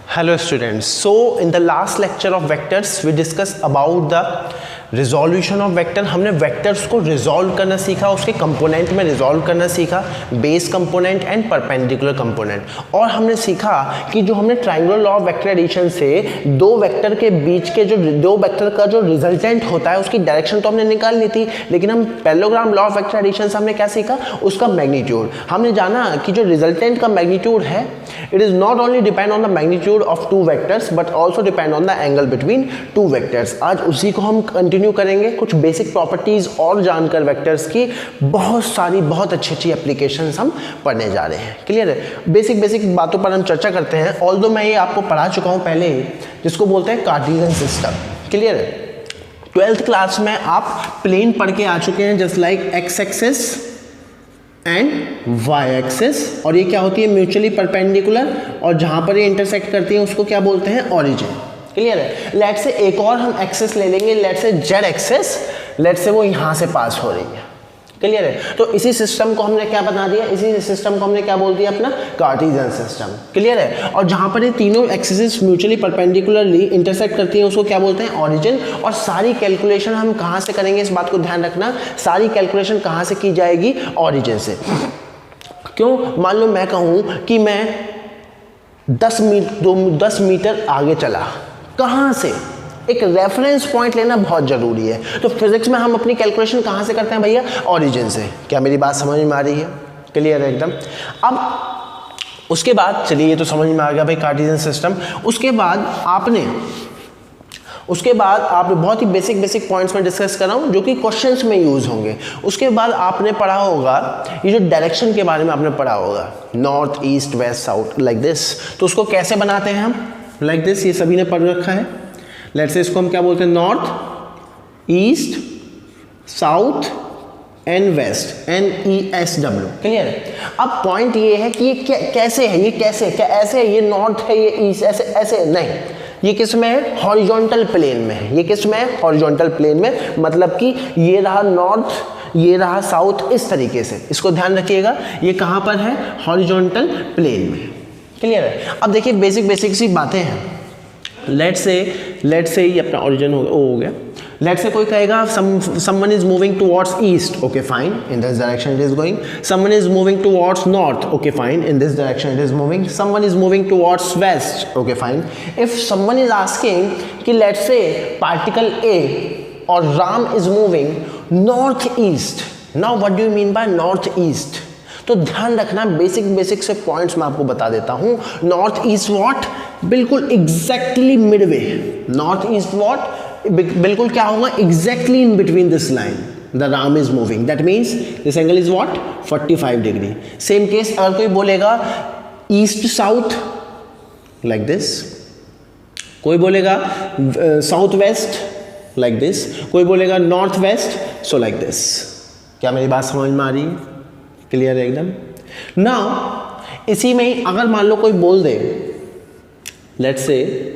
Hello students. So in the last lecture of vectors we discussed about the resolution of vector. हमने vectors को resolve करना सीखा, उसके component में resolve करना सीखा, base component and perpendicular component. और हमने सीखा कि जो हमने triangular law of vector addition से दो वेक्टर के बीच के जो दो वेक्टर का जो रिजल्टेंट होता है उसकी डायरेक्शन तो हमने निकाल ली थी, लेकिन हम parallelogram law of vector addition से हमने क्या सीखा, उसका मैग्नीट्यूड. हमने जाना कि जो रिजल्टेंट का मैग्नीट्यूड है it is not only depend on the magnitude of two vectors but also depend on the angle between two vectors. आज उसी को हम कंटिन्यू करेंगे, कुछ बेसिक प्रॉपर्टीज और जानकर वेक्टर्स की बहुत सारी बहुत अच्छी एप्लीकेशंस हम पढ़ने जा रहे हैं. क्लियर है? बेसिक बातों पर हम चर्चा करते हैं. ऑल्दो मैं ये आपको पढ़ा चुका हूं पहले, जिसको बोलते हैं कार्टेशियन सिस्टम. क्लियर है? 12th क्लास में आप प्लेन पढ़ के आ चुके हैं, just like x axis and y axis, और ये क्या होती है, म्यूचुअली परपेंडिकुलर, और जहां पर ये इंटरसेक्ट करती है उसको क्या बोलते हैं, ऑरिजिन. क्लियर है? लेट से एक और हम एक्सिस ले लेंगे, लेट से जेड एक्सिस, लेट से वो यहां से पास हो रही है. क्लियर है? तो इसी सिस्टम को हमने क्या बना दिया, इसी सिस्टम को हमने क्या बोल दिया, अपना कार्टेशियन सिस्टम. क्लियर है? और जहां पर ये तीनों एक्सिस म्यूचुअली परपेंडिकुलरली इंटरसेक्ट करती हैं उसको क्या बोलते हैं, ऑरिजिन. और सारी कैलकुलेशन हम कहां से करेंगे, इस बात को ध्यान रखना, सारी कैलकुलेशन कहां से की जाएगी, ऑरिजिन से. क्यों? मान लो मैं कहूं कि मैं 10 मीटर आगे चला, कहां से, एक रेफरेंस पॉइंट लेना बहुत जरूरी है. तो फिजिक्स में हम अपनी कैलकुलेशन कहां से करते हैं भैया, ऑरिजिन से. क्या मेरी बात समझ में आ रही है? क्लियर है एकदम? अब उसके बाद चलिए, ये तो समझ में आ गया भाई कार्टेशियन सिस्टम. उसके बाद आपने बहुत ही बेसिक पॉइंट्स में डिस्कस कर रहा हूं जो कि क्वेश्चंस में यूज होंगे. उसके बाद आपने पढ़ा होगा ये जो डायरेक्शन के बारे में आपने पढ़ा होगा, north east west south like this. तो उसको कैसे बनाते हैं हम, लाइक दिस, ये सभी ने पढ़ रखा है. लेट्स से इसको हम क्या बोलते हैं, north east south and west, NESW. Clear है? अब पॉइंट ये है कि ये कैसे है, ये कैसे, क्या ऐसे है, ये नॉर्थ है, ये ईस्ट, ऐसे ऐसे नहीं. ये किस में है, हॉरिजॉन्टल प्लेन में है. ये किस में है, हॉरिजॉन्टल प्लेन में. मतलब कि ये रहा नॉर्थ, ये रहा साउथ, इस तरीके से. इसको ध्यान रखिएगा, ये कहां पर है, हॉरिजॉन्टल प्लेन में. क्लियर है? अब देखिए बेसिक सी बातें हैं. लेट्स से ये अपना ओरिजिन हो गया. लेट्स से कोई कहेगा someone is moving towards east, okay fine, in this direction it is going. Someone is moving towards north, okay fine, in this direction it is moving. Someone is moving towards west, okay fine. If someone is asking कि let's say particle A or Ram is moving northeast, now what do you mean by northeast? तो ध्यान रखना, basic से points मैं आपको बता देता हूं. नॉर्थ ईस्ट वॉट, बिल्कुल exactly Midway. North east what, बिल्कुल क्या होगा, exactly in between this line the Ram is moving. That means this angle is what, 45 degree. Same case अगर कोई बोलेगा ईस्ट साउथ लाइक दिस, कोई बोलेगा साउथ वेस्ट लाइक दिस, कोई बोलेगा north west, so like this. क्या मेरी बात समझ में आ रही है? क्लियर है एकदम? नाउ इसी में ही अगर मान लो कोई बोल दे, लेट्स से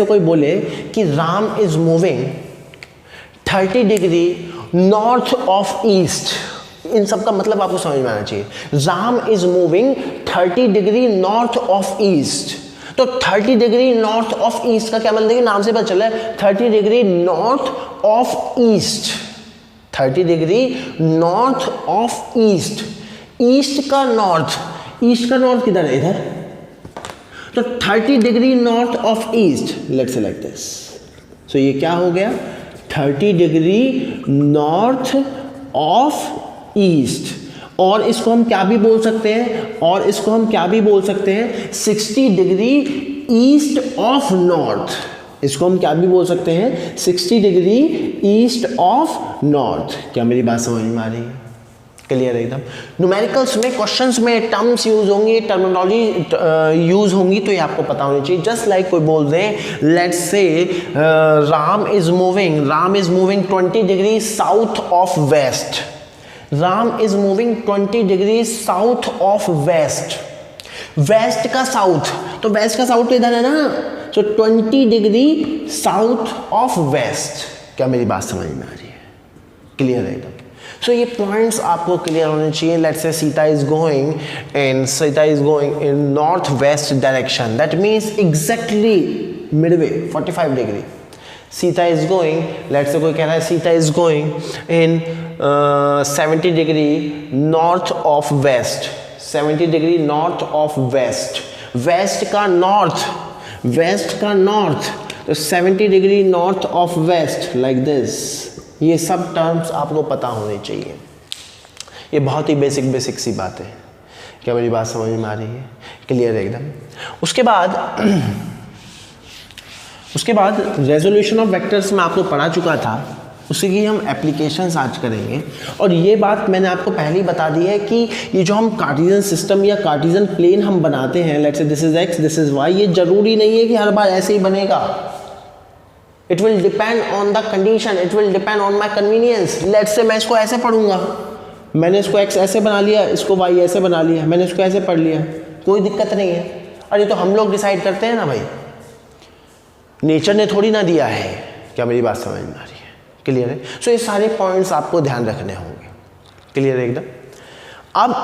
कोई बोले कि Ram is moving 30 degree north of east. इन सब का मतलब आपको समझ में आना चाहिए. Ram is moving 30 degree north of east. तो 30 डिग्री नॉर्थ ऑफ ईस्ट का क्या मतलब है, नाम से पता चला है, 30 degree north of east. 30 degree north of east. East का नॉर्थ किधर है, इधर. तो 30 degree north of east, let's say like this. So ये क्या हो गया, 30 डिग्री नॉर्थ ऑफ ईस्ट. और इसको हम क्या भी बोल सकते हैं, 60 डिग्री ईस्ट ऑफ नॉर्थ. इसको हम क्या भी बोल सकते हैं, 60 डिग्री ईस्ट ऑफ नॉर्थ. क्या मेरी बात समझ में आ रही है? क्लियर है एकदम? न्यूमेरिकल्स में क्वेश्चंस में टर्म्स यूज होंगी, टर्मिनोलॉजी यूज होंगी, तो ये आपको पता होनी चाहिए. जस्ट लाइक कोई बोल दें, let's say Ram is moving 20 degree south of west. Ram is moving 20 degree south of west. West का साउथ, तो वेस्ट का साउथ इधर है ना, so 20 degree south of west. क्या मेरी बात समझ में आ रही है? क्लियर है एकदम? सो ये पॉइंट्स आपको क्लियर होने चाहिए. Let's say Sita is going in north west direction, that means exactly midway 45 degree. Sita is going, let's say कोई कह रहा है Sita is going in 70 degree north of west, 70 degree north of west, west का north, तो 70 degree north of west like this. ये सब terms आपको पता होनी चाहिए. ये बहुत ही बेसिक सी बात है. क्या मेरी बात समझ में आ रही है? क्लियर है एकदम. उसके बाद रेजोल्यूशन ऑफ वेक्टर्स में आपको पढ़ा चुका था, उसी हम एप्लीकेशंस आज करेंगे. और ये बात मैंने आपको पहले ही बता दी है कि ये जो हम कार्टेशियन सिस्टम या कार्टेशियन प्लेन हम बनाते हैं, let's say this is x, this is y, ये जरूरी नहीं है कि हर बार ऐसे ही बनेगा. It will depend on the condition, it will depend on my convenience. Let's say मैं इसको ऐसे पढ़ूंगा, मैंने इसको एक्स ऐसे बना लिया, इसको वाई ऐसे बना लिया, मैंने इसको ऐसे पढ़ लिया, कोई दिक्कत नहीं है. अरे तो हम लोग डिसाइड करते हैं ना भाई, नेचर ने थोड़ी ना दिया है. क्या मेरी बात समझ में आ रही है? क्लियर है. सो ये सारे पॉइंट्स आपको ध्यान रखने होंगे. क्लियर है एकदम. अब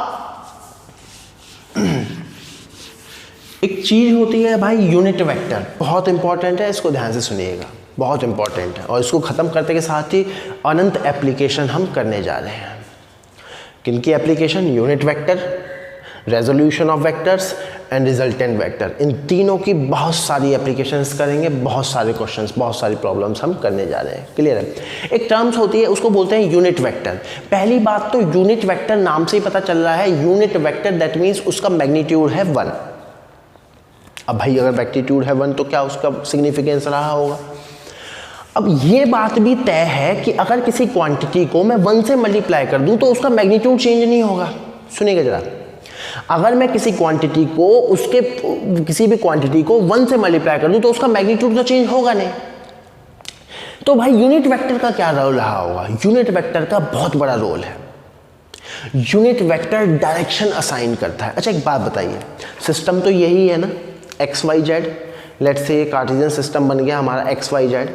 एक चीज होती है भाई यूनिट वेक्टर, बहुत इंपॉर्टेंट है, इसको ध्यान से सुनिएगा, बहुत इंपॉर्टेंट है. और इसको खत्म करते के साथ ही अनंत एप्लीकेशन हम करने जा रहे हैं. किनकी application? Unit vector, resolution of vectors and resultant vector. इन तीनों की बहुत सारी एप्लीकेशंस करेंगे, बहुत सारे क्वेश्चंस, बहुत सारी प्रॉब्लम्स हम करने जा रहे हैं. क्लियर है. एक टर्म्स होती है, उसको बोलते हैं यूनिट वेक्टर. पहली बात तो यूनिट वेक्टर नाम से ही पता चल रहा है, यूनिट वेक्टर दैट मीन्स उसका मैग्नीट्यूड है 1. अब भाई अगर मैग्नीट्यूड है 1 तो क्या उसका सिग्निफिकेंस रहा होगा? अब ये बात भी तय है कि अगर किसी क्वांटिटी को मैं 1 से मल्टीप्लाई कर दूं तो उसका मैग्नीट्यूड चेंज नहीं होगा. सुनिएगा जरा, अगर मैं किसी क्वांटिटी को किसी भी क्वांटिटी को 1 से मल्टीप्लाई कर दूं तो उसका मैग्नीट्यूड तो चेंज होगा नहीं. तो भाई यूनिट वेक्टर का क्या रोल रहा होगा? यूनिट वेक्टर का बहुत बड़ा रोल है. यूनिट वेक्टर डायरेक्शन असाइन करता है. अच्छा एक बात बताइए, सिस्टम तो यही है ना, x y z. Let's say cartesian system बन गया हमारा एक्स वाई जेड.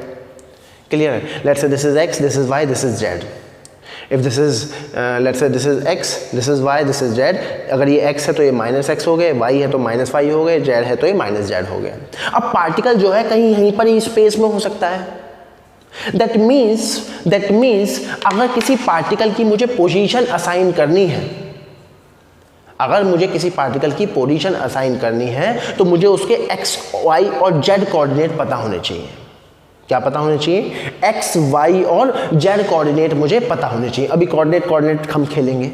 क्लियर है. Let's say this is x, this is y, this is z. If this is let's say this is x, this is y, this is z. अगर ये x है तो ये minus x हो गए, Y है तो माइनस वाई हो गए, जेड है तो ये माइनस जेड हो गया. अब पार्टिकल जो है कहीं यहीं पर ही स्पेस में हो सकता है. दैट मीन्स अगर किसी पार्टिकल की मुझे पोजीशन असाइन करनी है, अगर मुझे किसी पार्टिकल की पोजीशन असाइन करनी है तो मुझे उसके एक्स वाई और जेड कोऑर्डिनेट पता होने चाहिए. क्या पता होने चाहिए? एक्स वाई और जेड कोऑर्डिनेट मुझे पता होने चाहिए. अभी कोऑर्डिनेट हम खेलेंगे,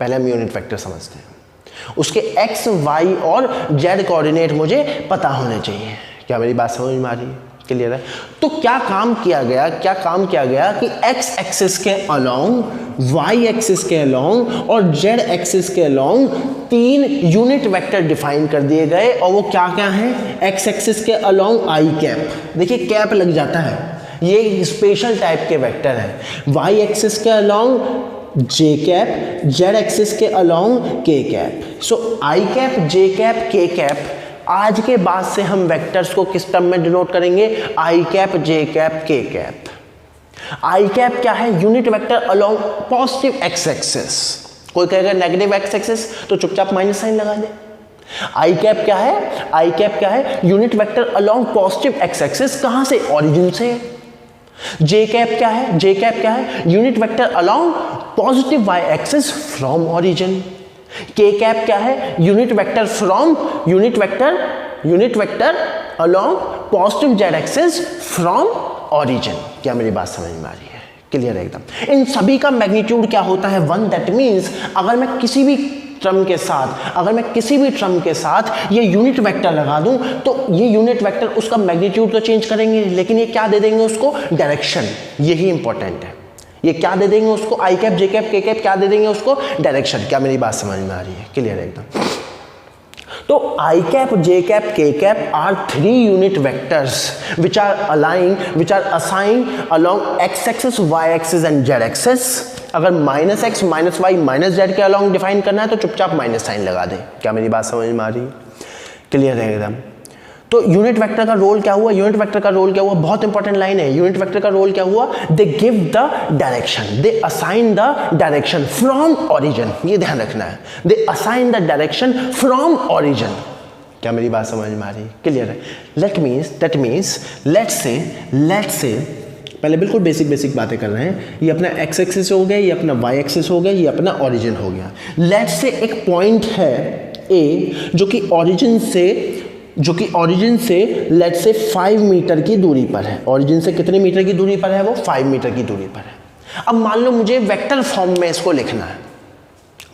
पहले हम यूनिट वेक्टर समझते हैं. उसके एक्स वाई और जेड कोऑर्डिनेट मुझे पता होने चाहिए. क्या मेरी बात समझ में आ रही है? क्लियर है. तो क्या काम किया गया कि एक्स एक्सिस के अलोंग, वाई एक्सिस के अलोंग और जेड एक्सिस के अलोंग 3 यूनिट वेक्टर डिफाइन कर दिए गए. और वो क्या क्या है? एक्स एक्सिस के अलोंग आई कैप, देखिए कैप लग जाता है, ये स्पेशल टाइप के वेक्टर है. वाई एक्सिस के अलोंग जे कैप, जेड एक्सिस के अलोंग के कैप. सो आई कैप, जे कैप, के कैप. आज के बाद से हम वेक्टर्स को किस टर्म में डिनोट करेंगे? आई कैप, जे कैप, के कैप. आई कैप क्या है? Unit vector along positive x axis. कोई कहेगा नेगेटिव एक्स एक्सिस तो चुपचाप माइनस साइन लगा दे. आई कैप क्या है? आई कैप क्या है? Unit vector along positive x axis. कहां से? ओरिजिन से. जे कैप क्या है? जे कैप क्या है? Unit vector along positive y axis from origin. K cap क्या है? Unit vector along positive z axis from origin. क्या मेरी बात समझ में आ रही है? क्लियर है एकदम. इन सभी का मैग्नीट्यूड क्या होता है? 1. दैट मीन्स अगर मैं किसी भी ट्रम के साथ ये यूनिट वेक्टर लगा दूं तो ये यूनिट वेक्टर उसका मैग्नीट्यूड तो चेंज करेंगे, लेकिन ये क्या दे देंगे उसको? डायरेक्शन. यही इंपॉर्टेंट है. ये क्या दे देंगे उसको? आई कैप, जे कैप, के कैप क्या दे देंगे उसको? डायरेक्शन. क्या मेरी बात समझ में आ रही है? क्लियर है एकदम. तो आई कैप, जे कैप, के cap are 3 unit vectors which are assigned along x axis, y axis and z axis. अगर minus x, minus y, minus z के अलॉन्ग डिफाइन करना है तो चुपचाप माइनस साइन लगा दे. क्या मेरी बात समझ में आ रही है? क्लियर है एकदम. तो यूनिट वेक्टर का रोल क्या हुआ? यूनिट वेक्टर का रोल क्या हुआ? बहुत इंपॉर्टेंट लाइन है। यूनिट वेक्टर का रोल क्या हुआ? They give the direction, they assign the direction from origin. ये ध्यान रखना है, they assign the direction from origin. क्या मेरी बात समझ में आ रही है? क्लियर है? दैट मीन्स लेट्स से पहले बिल्कुल बेसिक बातें कर रहे हैं। ये अपना एक्स एक्सिस हो गया, ये अपना वाई एक्सिस हो गया, ये अपना ओरिजिन हो गया। लेट्स से एक पॉइंट है ए जो कि ओरिजिन से लेट्स से 5 मीटर की दूरी पर है। ओरिजिन से कितने मीटर की दूरी पर है? वो 5 मीटर की दूरी पर है। अब मान लो मुझे वेक्टर फॉर्म में इसको लिखना है,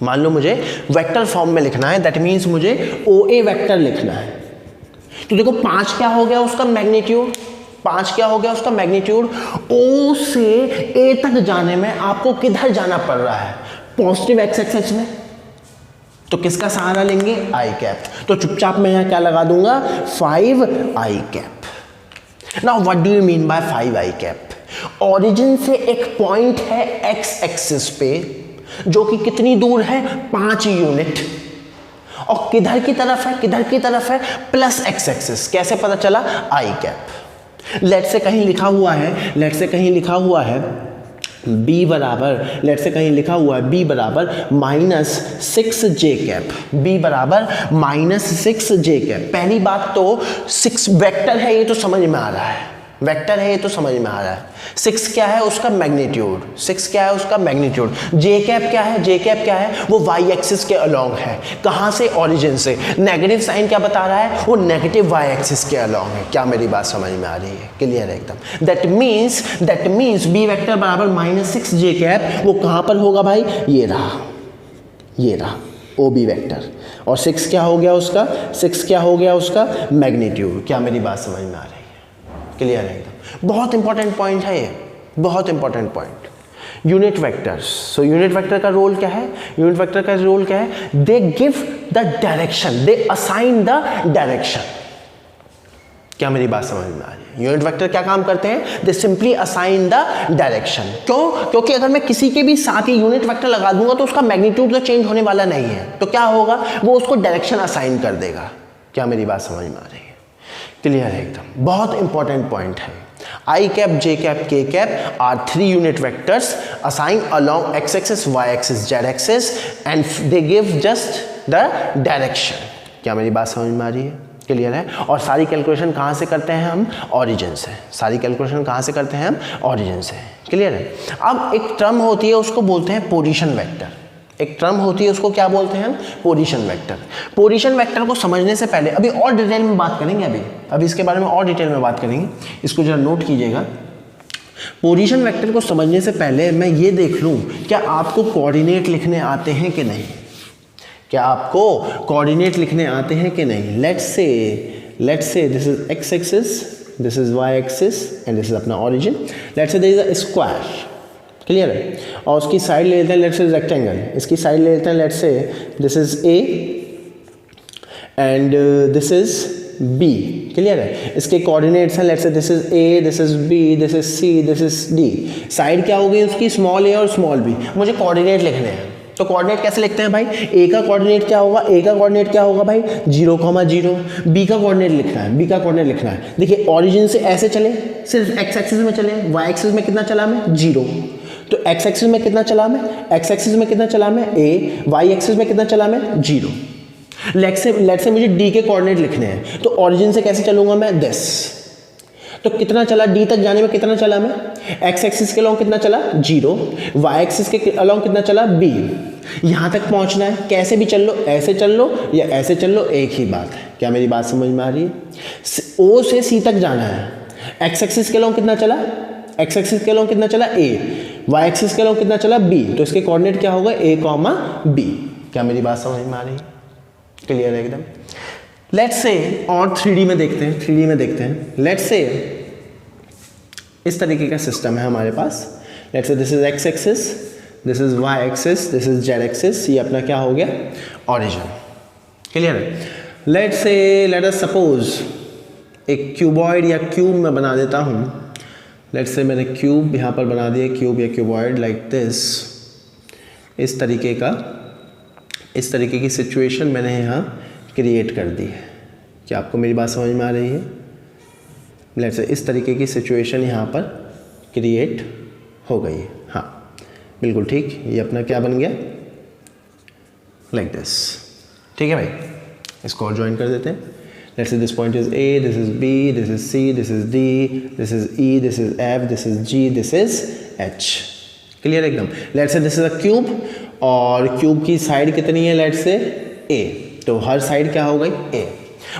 मान लो मुझे वेक्टर फॉर्म में लिखना है, दैट मीन्स मुझे OA वेक्टर लिखना है। तो देखो 5 क्या हो गया उसका मैग्नीट्यूड? 5 क्या हो गया उसका मैग्नीट्यूड? O से A तक जाने में आपको किधर जाना पड़ रहा है? पॉजिटिव एक्स एक्सिस में। तो किसका सहारा लेंगे? I cap. तो चुपचाप मैं यहां क्या लगा दूंगा? 5 I cap. Now what do you mean by 5 I cap? Origin से एक पॉइंट है एक्स एक्सिस पे जो कि कितनी दूर है? 5 यूनिट। और किधर की तरफ है? किधर की तरफ है? Plus x axis. कैसे पता चला? आई कैप। लेट से कहीं लिखा हुआ है b बराबर, लेट से कहीं लिखा हुआ है b बराबर -6j कैप, b बराबर -6j कैप। पहली बात तो 6 वेक्टर है, ये तो समझ में आ रहा है, वेक्टर है ये तो समझ में आ रहा है। 6 क्या है? उसका मैग्नीट्यूड। 6 क्या है? उसका मैग्नीट्यूड। जे कैप क्या है? जे कैप क्या है? वो वाई एक्सिस के अलोंग है। कहाँ से? ओरिजिन से। नेगेटिव साइन क्या बता रहा है? वो नेगेटिव वाई एक्सिस के अलोंग है। क्या मेरी बात समझ में आ रही है? क्लियर है एकदम? दैट मीन्स बी वेक्टर बराबर -6j कैप। वो कहाँ पर होगा भाई? ये रहा ओ बी वेक्टर। और 6 क्या हो गया उसका? 6 क्या हो गया उसका? मैग्नीट्यूड। क्या मेरी बात समझ में आ रही है? क्लियर है एकदम? बहुत इंपॉर्टेंट पॉइंट है ये, बहुत important point. Unit vectors. So unit vector का रोल क्या है? यूनिट वेक्टर का रोल क्या है? They give the direction, they assign the direction. क्या मेरी बात समझ में आ रही है? यूनिट वेक्टर क्या काम करते हैं? दे सिंपली असाइन द डायरेक्शन। क्यों? क्योंकि अगर मैं किसी के भी साथ ही यूनिट वेक्टर लगा दूंगा तो उसका मैग्नीट्यूड तो चेंज होने वाला नहीं है। तो क्या होगा? वो उसको डायरेक्शन असाइन कर देगा। क्या मेरी बात समझ में आ रही है? क्लियर है एकदम? बहुत इंपॉर्टेंट पॉइंट है। आई कैप, जे कैप, के cap are 3 unit vectors assign along x axis, y axis, z axis and they give just the direction. क्या मेरी बात समझ में आ रही है? क्लियर है? और सारी कैलकुलेशन कहाँ से करते हैं हम? ओरिजिन से। सारी कैलकुलेशन कहाँ से करते हैं हम? ओरिजिन से। क्लियर है? अब एक टर्म होती है उसको बोलते हैं पोजीशन वेक्टर। एक टर्म होती है उसको क्या बोलते हैं हम? Position vector. पोजीशन वेक्टर को समझने से पहले अभी और डिटेल में बात करेंगे, अभी इसके बारे में और डिटेल में बात करेंगे। इसको जरा नोट कीजिएगा। पोजीशन वेक्टर को समझने से पहले मैं ये देख लूँ क्या आपको कोऑर्डिनेट लिखने आते हैं कि नहीं। क्या आपको कोऑर्डिनेट लिखने आते हैं कि नहीं? Let's say this is x axis, this is y axis and this is अपना origin. Let's say there is a square. Clear है? और उसकी साइड ले लेते हैं लेट्स से रेक्टेंगल। इसकी साइड ले लेते हैं let's say this is A and this is B. Clear है? इसके कोऑर्डिनेट्स हैं let's say this is A, this is B, this is C, this is D. Side क्या हो गई उसकी? स्मॉल ए और स्मॉल बी। मुझे कोऑर्डिनेट लिखने हैं तो कोऑर्डिनेट कैसे लिखते हैं भाई? ए का कोऑर्डिनेट क्या होगा? ए का कोऑर्डिनेट क्या होगा भाई? 0,0। बी का कोऑर्डिनेट लिखना है, बी का कोऑर्डिनेट लिखना है। देखिए ओरिजिन से ऐसे चले, सिर्फ एक्स एक्सिस में चले, वाई एक्सिस में कितना चला मैं? 0। तो एक्स एक्सिस में कितना चला मैं? एक्स एक्सिस में कितना चला मैं? ए। वाई एक्सिस में कितना चला मैं? 0। लेट से मुझे डी के कोऑर्डिनेट लिखने हैं तो ओरिजिन से कैसे चलूंगा मैं? 10। तो कितना चला? डी तक जाने में कितना चला मैं? एक्स एक्सिस के अलोंग कितना चला? 0। वाई एक्सिस के अलोंग कितना चला? बी। यहां तक पहुंचना है, कैसे भी चल लो, ऐसे चल लो या ऐसे चल लो, एक ही बात है। क्या मेरी बात समझ में आ रही है? ओ से सी तक जाना है। एक्स एक्सिस के अलोंग कितना चला? एक्स एक्सिस के अलोंग कितना चला? ए। वाई एक्सिस के अलोंग कितना चला? बी। तो इसके कोऑर्डिनेट क्या होगा? ए कॉमा बी। क्या मेरी बात समझ में आ रही है? क्लियर है एकदम? लेट्स से और 3D में देखते हैं। लेट्स से इस तरीके का सिस्टम है हमारे पास। Let's say this is x axis, this is y axis, this is z axis. ये अपना क्या हो गया? ओरिजिन। क्लियर है? लेट अस सपोज एक क्यूबॉइड या क्यूब मैं बना देता हूँ। लेट्स से मैंने क्यूब यहाँ पर बना दिया, क्यूब या क्यूबॉइड लाइक दिस। इस तरीके की सिचुएशन मैंने यहाँ क्रिएट कर दी है। क्या आपको मेरी बात समझ में आ रही है? लेट्स से इस तरीके की सिचुएशन यहाँ पर क्रिएट हो गई है। हाँ बिल्कुल ठीक, ये अपना क्या बन गया, लाइक दिस। ठीक है भाई, इसको और ज्वाइन कर देते हैं। Let's say this point is A, this is B, this is C, this is D, this is E, this is F, this is G, this is H. Clear एकदम। Let's say this is a cube और cube की side कितनी है, let's से ए, तो हर side क्या हो गई, ए।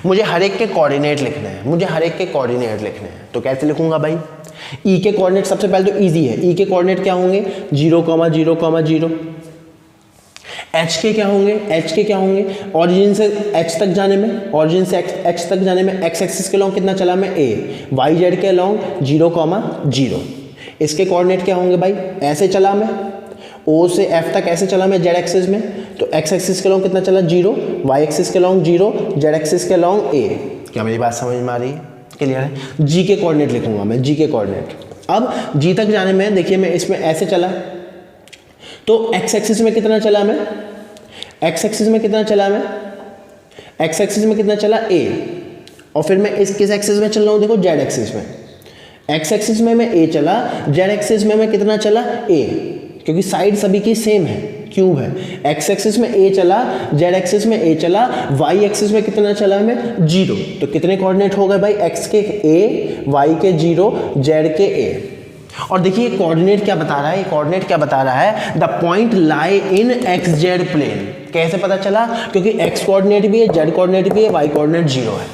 मुझे हर एक के कोऑर्डिनेट लिखने हैं, मुझे हर एक के कोऑर्डिनेट लिखने हैं, तो कैसे लिखूंगा भाई? ई के कोऑर्डिनेट सबसे पहले तो इजी है, ई के कोऑर्डिनेट क्या होंगे 0,0,0। एच के क्या होंगे, एच के क्या होंगे, ओरिजिन से एच तक जाने में, ओरिजिन से एच तक जाने में एक्स एक्सिस के लॉन्ग कितना चला मैं ए, वाई जेड के लॉन्ग 0,0। इसके कोऑर्डिनेट क्या होंगे भाई, ऐसे चला मैं ओ से एफ तक, ऐसे चला मैं जेड एक्सिस में, तो एक्स एक्सिस के लॉन्ग कितना चला 0, वाई एक्सिस के लॉन्ग 0, जेड एक्सिस के लॉन्ग ए। क्या मेरी बात समझ में आ रही है? क्लियर है। जी के कोऑर्डिनेट लिखूंगा मैं, जी के कोऑर्डिनेट। अब जी तक जाने में देखिए मैं इसमें ऐसे चला, तो एक्स एक्सिस में कितना चला मैं, एक्स एक्सिस में कितना चला मैं, एक्स एक्सिस में कितना चला ए, और फिर मैं इस किस एक्सिस में चल रहा हूँ, देखो जेड एक्सिस में। एक्स एक्सिस में मैं ए चला, जेड एक्सिस में मैं कितना चला ए, क्योंकि साइड सभी की सेम है, क्यूब है। एक्स एक्सिस में ए चला, जेड एक्सिस में ए चला, वाई एक्सिस में कितना चला मैं 0, तो कितने कोऑर्डिनेट हो गए भाई, एक्स के ए, वाई के 0, जेड के ए। और देखिए कोऑर्डिनेट क्या बता रहा है, कोऑर्डिनेट क्या बता रहा है, the point lie in x z plane. कैसे पता चला, क्योंकि एक्स कोऑर्डिनेट भी है, जेड कोऑर्डिनेट भी है, वाई कोऑर्डिनेट 0 है।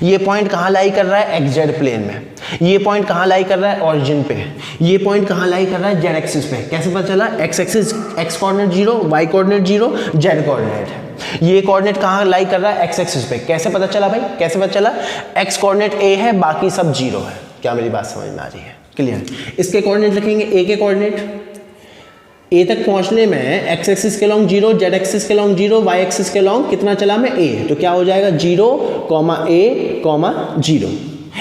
ये पॉइंट कहाँ लाई कर रहा है, एक्स जेड प्लेन में। ये पॉइंट कहाँ लाई कर रहा है, ओरिजिन पे। ये पॉइंट कहाँ लाई कर रहा है, जेड एक्सिस पे। कैसे पता चला, x axis, x coordinate 0, y coordinate 0, z coordinate है। ये कोऑर्डिनेट कहाँ लाई कर रहा है, एक्स एक्सिस पे। कैसे पता चला भाई, कैसे पता चला, एक्स कोऑर्डिनेट ए है, बाकी सब 0 है। क्या मेरी बात समझ में आ रही है? क्लियर। इसके कोऑर्डिनेट लिखेंगे, ए के कोऑर्डिनेट, ए तक पहुंचने में एक्स एक्सिस के लॉन्ग 0, जेड एक्सिस के लॉन्ग 0, वाई एक्सिस के लॉन्ग कितना चला मैं ए, तो क्या हो जाएगा 0,a,0।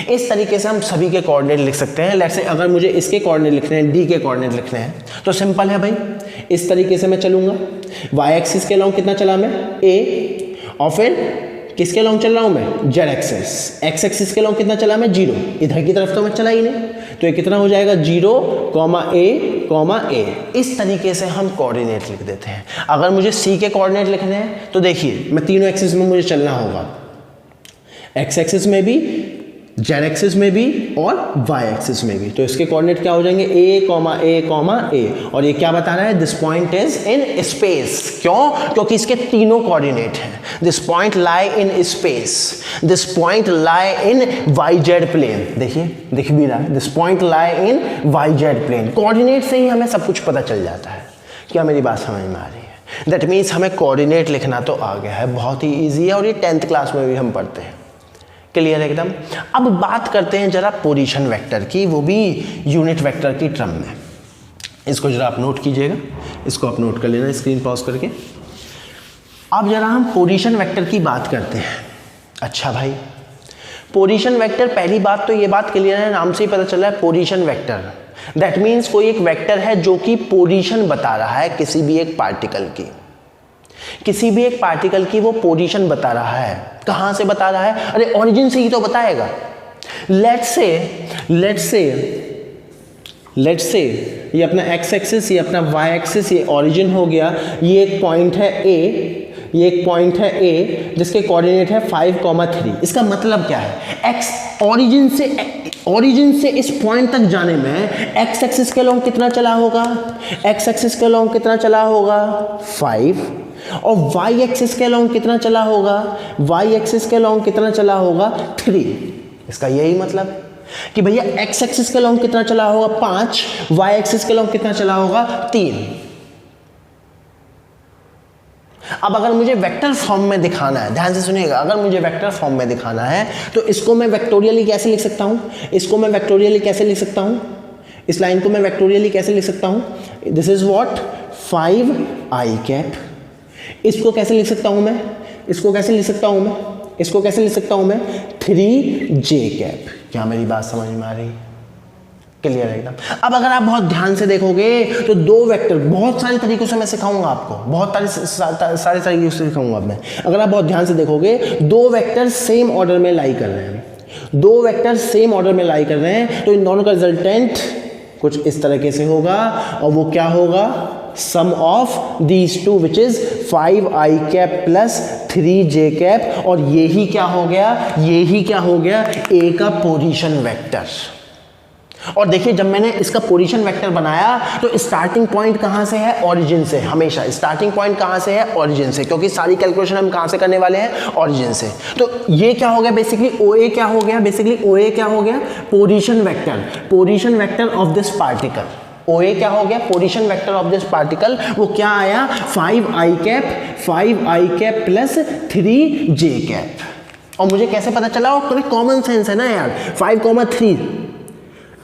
इस तरीके से हम सभी के कोऑर्डिनेट लिख सकते हैं। लेट्स से अगर मुझे इसके कोऑर्डिनेट लिखने हैं, डी के कोऑर्डिनेट लिखने हैं, तो सिंपल है भाई, इस तरीके से मैं चलूंगा। वाई एक्सिस के लॉन्ग कितना चला मैं ए, और फिर किसके लॉन्ग चल रहा हूं मैं, जेड एक्सिस। एक्स एक्सिस के लॉन्ग कितना चला मैं 0, इधर की तरफ तो मैं चला ही नहीं, तो ये कितना हो जाएगा 0,a,a। इस तरीके से हम कोऑर्डिनेट लिख देते हैं। अगर मुझे सी के कोऑर्डिनेट लिखने हैं तो देखिए मैं तीनों एक्सिस में मुझे चलना होगा, एक्स एक्सिस में भी, जेड एक्सिस में भी और वाई एक्सिस में भी। तो इसके कोऑर्डिनेट क्या हो जाएंगे a, a, और ये क्या बता रहा है, this point is in space. क्यों? क्योंकि इसके तीनों कोऑर्डिनेट हैं। This point lie in space, this point lie in y z plane. देखिए दिख भी रहा है, this point lie in y z plane. Coordinate से ही हमें सब कुछ पता चल जाता है। क्या मेरी बात समझ में आ रही है? दैट मीन्स हमें कोऑर्डिनेट लिखना तो आ गया है, बहुत ही ईजी है, और ये 10th क्लास में भी हम पढ़ते हैं। क्लियर एकदम। अब बात करते हैं जरा पोजीशन वेक्टर की, वो भी यूनिट वेक्टर की टर्म में। इसको जरा आप नोट कीजिएगा, इसको आप नोट कर लेना स्क्रीन पॉज करके। अब जरा हम पोजीशन वेक्टर की बात करते हैं। अच्छा भाई, पोजीशन वेक्टर, पहली बात तो ये बात क्लियर है, नाम से ही पता चला है पोजीशन वेक्टर। दैट मीन्स कोई एक वेक्टर है जो कि पोजीशन बता रहा है किसी भी एक पार्टिकल की, किसी भी एक पार्टिकल की वो पोजीशन बता रहा है। कहां से बता रहा है? अरे ओरिजिन से ही तो बताएगा। लेट्स से ये अपना एक्स एक्सिस, ये अपना वाई एक्सिस, ये ओरिजिन हो गया। ये एक पॉइंट है ए, ये एक पॉइंट है ए जिसके कोऑर्डिनेट है 5,3। इसका मतलब क्या है, एक्स ओरिजिन से इस पॉइंट तक जाने में एक्स एक्सिस के लॉन्ग कितना चला होगा, एक्स एक्सिस के लॉन्ग कितना चला होगा 5, और वाई एक्सिस के लॉन्ग कितना चला होगा, वाई एक्सिस के लॉन्ग कितना चला होगा 3। इसका यही मतलब है कि भैया एक्स एक्सिस के लॉन्ग कितना चला होगा 5, वाई एक्सिस के लॉन्ग कितना चला होगा 3। अब अगर मुझे वेक्टर फॉर्म में दिखाना है, ध्यान से सुनिएगा, अगर मुझे वेक्टर फॉर्म में दिखाना है तो इसको मैं वेक्टोरियली कैसे लिख सकता हूं, इसको मैं वेक्टोरियली कैसे लिख सकता हूं, इस लाइन को मैं वेक्टोरियली कैसे लिख सकता हूं, this is what 5i cap. इसको कैसे लिख सकता हूं मैं, इसको कैसे लिख सकता हूं मैं, इसको कैसे लिख सकता हूं मैं 3j कैप। क्या मेरी बात समझ में आ रही है? क्लियर है एकदम। अब अगर आप बहुत ध्यान से देखोगे तो दो वेक्टर, बहुत सारे तरीकों से मैं सिखाऊंगा आपको, बहुत सारे तरीकों से सिखाऊंगा मैं। अगर आप बहुत ध्यान से देखोगे दो वेक्टर सेम ऑर्डर में लाई कर रहे हैं, दो वेक्टर सेम ऑर्डर में लाई कर रहे हैं, तो इन दोनों का रिजल्टेंट कुछ इस तरीके से होगा, और वो क्या होगा, sum of these two which is 5i cap plus 3j cap, और यही क्या हो गया, यही क्या हो गया, ए का पोजीशन वेक्टर। और देखिए जब मैंने इसका पोजीशन वेक्टर बनाया तो स्टार्टिंग पॉइंट कहां से है, ओरिजिन से। हमेशा स्टार्टिंग पॉइंट कहां से है, ओरिजिन से, क्योंकि सारी कैलकुलेशन हम कहां से करने वाले हैं, ओरिजिन से। तो ये क्या हो गया बेसिकली, OA क्या हो गया, बेसिकली OA क्या हो गया, position vector, position vector of this particle. OA क्या हो गया, position vector of this particle. वो क्या आया, 5i cap plus 3j cap. और मुझे कैसे पता चला, और कॉमन सेंस है ना यार, 5,3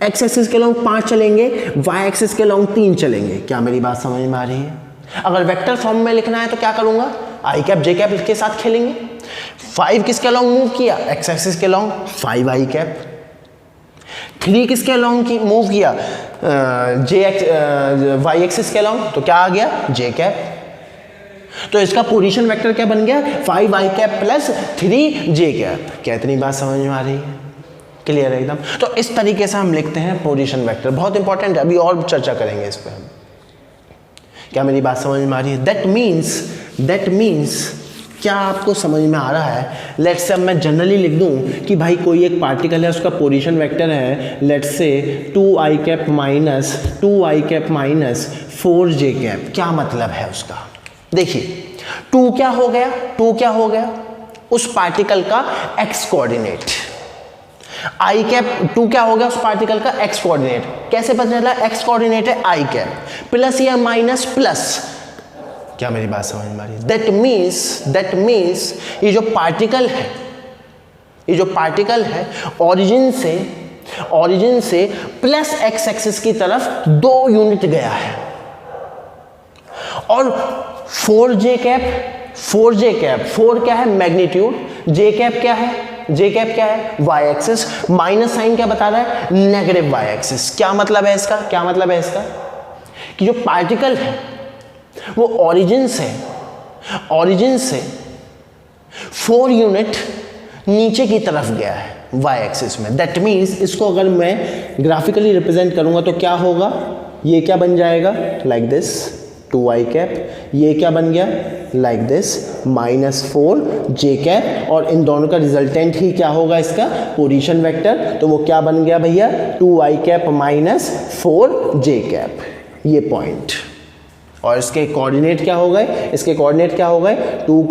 एक्स एक्सिस के लॉन्ग 5 चलेंगे, वाई एक्सिस के लॉन्ग 3 चलेंगे। क्या मेरी बात समझ में आ रही है? अगर वेक्टर फॉर्म में लिखना है तो क्या करूंगा, आई कैप जे कैप के साथ खेलेंगे। 5 किसके लॉन्ग मूव किया, एक्स एक्सिस के लॉन्ग, 5i कैप। 3 किसके लॉन्ग की मूव किया, वाई एक्सिस के लॉन्ग, तो क्या आ गया, जे कैप। तो इसका पोजीशन वेक्टर क्या बन गया, 5i cap plus 3j cap. क्या इतनी बात समझ में आ रही है? क्लियर है एकदम। तो इस तरीके से हम लिखते हैं पोजीशन वेक्टर, बहुत इंपॉर्टेंट है, अभी और चर्चा करेंगे इस पर हम। क्या मेरी बात समझ में आ रही है? दैट मीन्स क्या आपको समझ में आ रहा है? लेट्स से अब मैं जनरली लिख दूं कि भाई कोई एक पार्टिकल है, उसका पोजीशन वेक्टर है लेट्स से 2i cap minus 4j cap. क्या मतलब है उसका? देखिए 2 क्या हो गया, उस पार्टिकल का एक्स कोऑर्डिनेट। आई कैप 2 क्या हो गया, उस पार्टिकल का एक्स कोऑर्डिनेट। कैसे पता चला, एक्स कोऑर्डिनेट है आई कैप, प्लस या माइनस प्लस। क्या मेरी बात समझ में आ रही है? दैट मीन्स ये जो पार्टिकल है ओरिजिन से प्लस एक्स एक्सिस की तरफ 2 यूनिट गया है। और 4j कैप 4 क्या है, मैग्नीट्यूड। j कैप क्या है, वाई एक्सिस। माइनस साइन क्या बता रहा है, नेगेटिव वाई एक्सिस। क्या मतलब है इसका, कि जो पार्टिकल है वो ओरिजिन से 4 यूनिट नीचे की तरफ गया है वाई एक्सिस में। दैट मीन्स इसको अगर मैं ग्राफिकली रिप्रेजेंट करूंगा तो क्या होगा, ये क्या बन जाएगा, लाइक दिस 2i कैप। ये क्या बन गया, like this minus 4j cap. और इन दोनों का रिजल्टेंट ही क्या होगा, इसका पोजीशन वेक्टर। तो वो क्या बन गया भैया, 2i cap minus 4j cap, ये पॉइंट। और इसके कोऑर्डिनेट क्या हो गए, 2,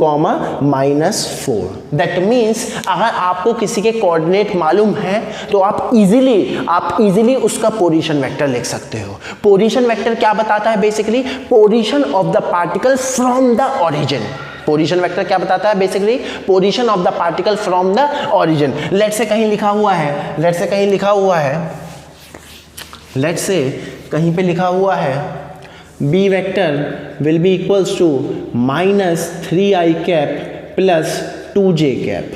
-4। दैट मीन्स अगर आपको किसी के कोऑर्डिनेट मालूम है तो आप इजीली उसका पोजीशन वेक्टर लिख सकते हो। पोजीशन वेक्टर क्या बताता है, basically position of the particle from the origin. Position vector क्या बताता है, basically position of the particle from the origin. Let's say कहीं लिखा हुआ है B vector will be equals to -3i cap plus 2j cap.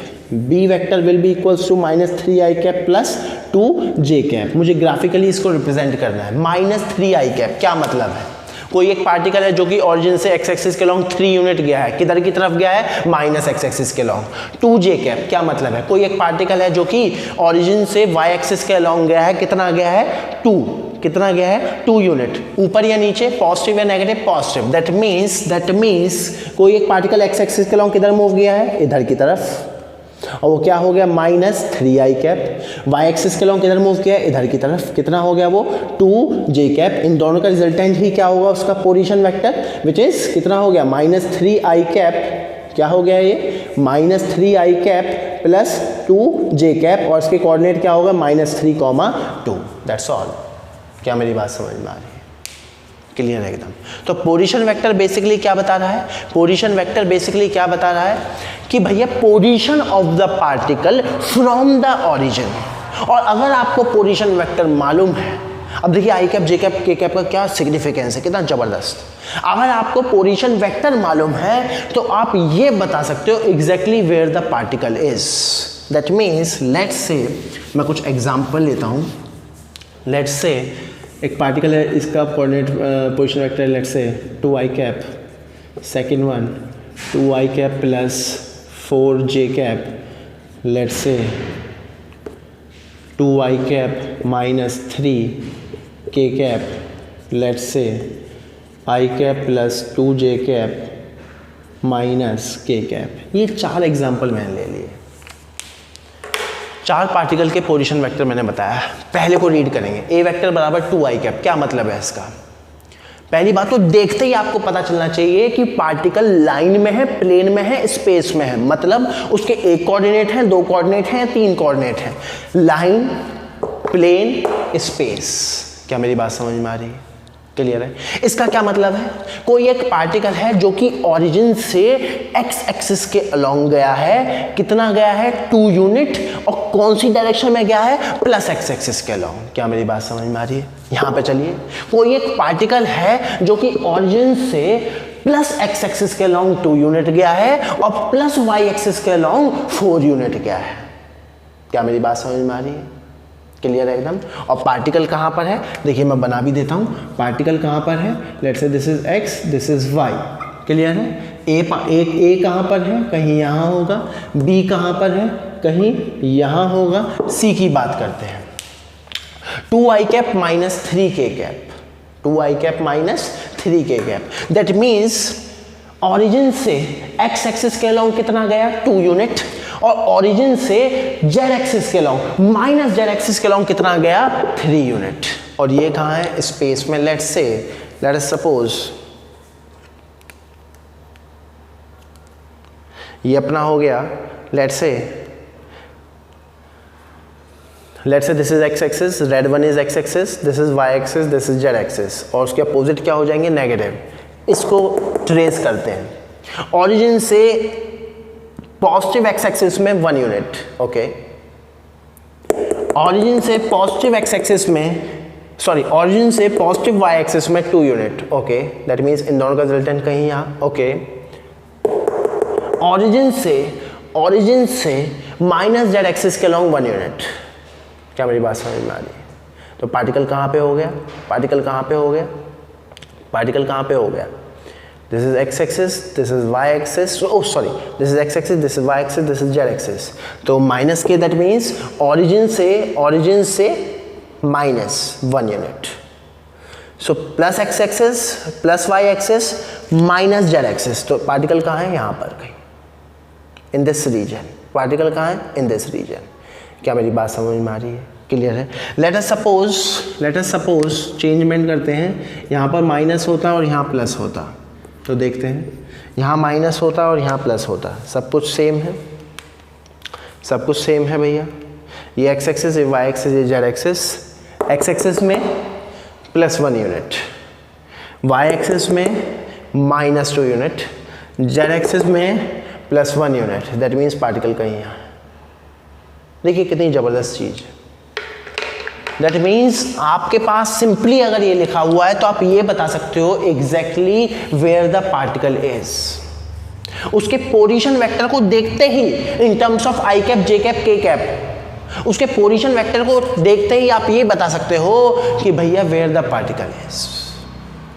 B vector will be equals to -3i cap plus 2j cap. मुझे graphically इसको represent करना है। -3i cap क्या मतलब है, कोई एक पार्टिकल है जो कि ओरिजिन से एक्स एक्सिस के लॉन्ग 3 यूनिट गया है, किधर की तरफ गया है, माइनस एक्स एक्सिस के लॉन्ग। 2j कैप क्या मतलब है, कोई एक पार्टिकल है जो कि ओरिजिन से वाई एक्सिस के लॉन्ग गया है, कितना गया है, 2 यूनिट, ऊपर या नीचे, पॉजिटिव या नेगेटिव, पॉजिटिव। दैट मीन्स कोई एक पार्टिकल एक्स एक्सिस के लॉन्ग किधर मूव गया है, इधर की तरफ, और वो क्या हो गया, -3i कैप। वाई एक्सिस के लॉन्ग किधर मूव किया है, इधर की तरफ, कितना हो गया वो, 2j कैप। इन दोनों का रिजल्टेंट ही क्या होगा, उसका पोजीशन वेक्टर, विच इज कितना हो गया, -3i कैप। क्या हो गया ये, -3i cap plus 2j cap. और इसके कोऑर्डिनेट क्या होगा, -3, 2। That's all. क्या मेरी बात समझ में आ रही है? क्लियर है एकदम। तो पोजीशन वेक्टर बेसिकली क्या बता रहा है, कि भैया position of the particle from the origin. और अगर आपको पोजीशन वेक्टर मालूम है, अब देखिए आई कैप, जे कैप, के कैप का क्या सिग्निफिकेंस है, कितना जबरदस्त। अगर आपको पोजीशन वेक्टर मालूम है तो आप ये बता सकते हो exactly where the particle is. That means let's say मैं कुछ एग्जाम्पल लेता हूँ। लेट्स से एक पार्टिकल है, इसका coordinate position vector let's say 2i cap, second one 2i cap plus 4j cap, let's say 2i cap minus 3k cap, let's say i cap plus 2j cap minus k cap. ये 4 example मैंने ले लिए। 4 particle के position vector मैंने बताया। पहले को read करेंगे, ए वेक्टर बराबर 2i कैप। क्या मतलब है इसका? पहली बात तो देखते ही आपको पता चलना चाहिए कि पार्टिकल लाइन में है, प्लेन में है, स्पेस में है। मतलब उसके एक कोऑर्डिनेट है, 2 कोऑर्डिनेट है, 3 कोऑर्डिनेट है। Line, plane, space. क्या मेरी बात समझ में आ रही है? क्लियर है? इसका क्या मतलब है? कोई एक पार्टिकल है जो कि ओरिजिन से एक्स एक्सिस के अलोंग गया है। कितना गया है? 2 यूनिट। और कौन सी डायरेक्शन में गया है? प्लस एक्स एक्सिस के अलोंग। क्या मेरी बात समझ में आ रही है? यहां पे चलिए, कोई एक पार्टिकल है जो कि ओरिजिन से प्लस एक्स एक्सिस के अलोंग 2 यूनिट गया है और प्लस वाई एक्सिस के अलोंग 4 यूनिट गया है। क्या मेरी बात समझ में आ रही है? क्लियर है एकदम? और पार्टिकल कहाँ पर है? देखिए मैं बना भी देता हूँ। पार्टिकल कहाँ पर है? Let's say this is x, this is y। Clear है? ए कहाँ पर है? कहीं यहाँ होगा। b कहाँ पर है? कहीं यहाँ होगा। c की बात करते हैं, 2i cap minus 3k cap, 2i cap minus 3k cap. That means origin से x एक्सिस के अलोंग कितना गया? 2 यूनिट। और ओरिजिन से जेड एक्सिस के लॉन्ग माइनस जेड एक्सिस के लॉन्ग कितना गया? 3 यूनिट। और ये कहाँ है? स्पेस में। लेट अस सपोज ये अपना हो गया। Let say this is x axis, red one is x axis, this is y axis, this is z axis. और उसके अपोजिट क्या हो जाएंगे? नेगेटिव। इसको ट्रेस करते हैं। ओरिजिन से पॉजिटिव एक्स एक्सिस में 1 यूनिट। ओके, ऑरिजिन से पॉजिटिव एक्स एक्सिस में, सॉरी, ऑरिजिन से पॉजिटिव वाई एक्सिस में 2 unit. Okay, that means in दोनों का रिजल्टेंट कहीं यहाँ। ओके, ऑरिजिन से माइनस जेड एक्सिस के लॉन्ग 1 यूनिट। क्या मेरी बात समझ में आ रही है? तो पार्टिकल कहाँ पे हो गया? पार्टिकल कहाँ पे हो गया? पार्टिकल कहाँ पे हो गया? This is x axis, this is y axis. Oh sorry, this is x axis, this is y axis, this is z axis. तो माइनस के दैट मीन्स ऑरिजिन से minus 1 unit. So plus x axis plus y axis minus z axis. तो particle कहाँ है? यहाँ पर कहीं, इन this reason. Particle कहाँ है? In this region. क्या मेरी बात समझ में आ रही है? क्लियर है? लेट अस सपोज चेंजमेंट करते हैं। यहाँ पर माइनस होता और यहाँ प्लस होता। तो देखते हैं, यहाँ माइनस होता और यहाँ प्लस होता। सब कुछ सेम है, सब कुछ सेम है भैया। ये एक्स एक्सिस, ये वाई एक्सिस, ये जेड एक्सिस। एक्स एक्सिस में प्लस 1 यूनिट, वाई एक्सिस में माइनस 2 यूनिट, जेड एक्सिस में plus 1 unit. That means particle कहीं यहाँ। देखिए कितनी ज़बरदस्त चीज़ है। दैट मीन्स आपके पास सिंपली अगर ये लिखा हुआ है तो आप ये बता सकते हो exactly where the particle is. उसके पोजीशन वेक्टर को देखते ही in terms of I cap, J cap, के कैप, उसके पोजीशन वेक्टर को देखते ही आप ये बता सकते हो कि भैया where the particle is.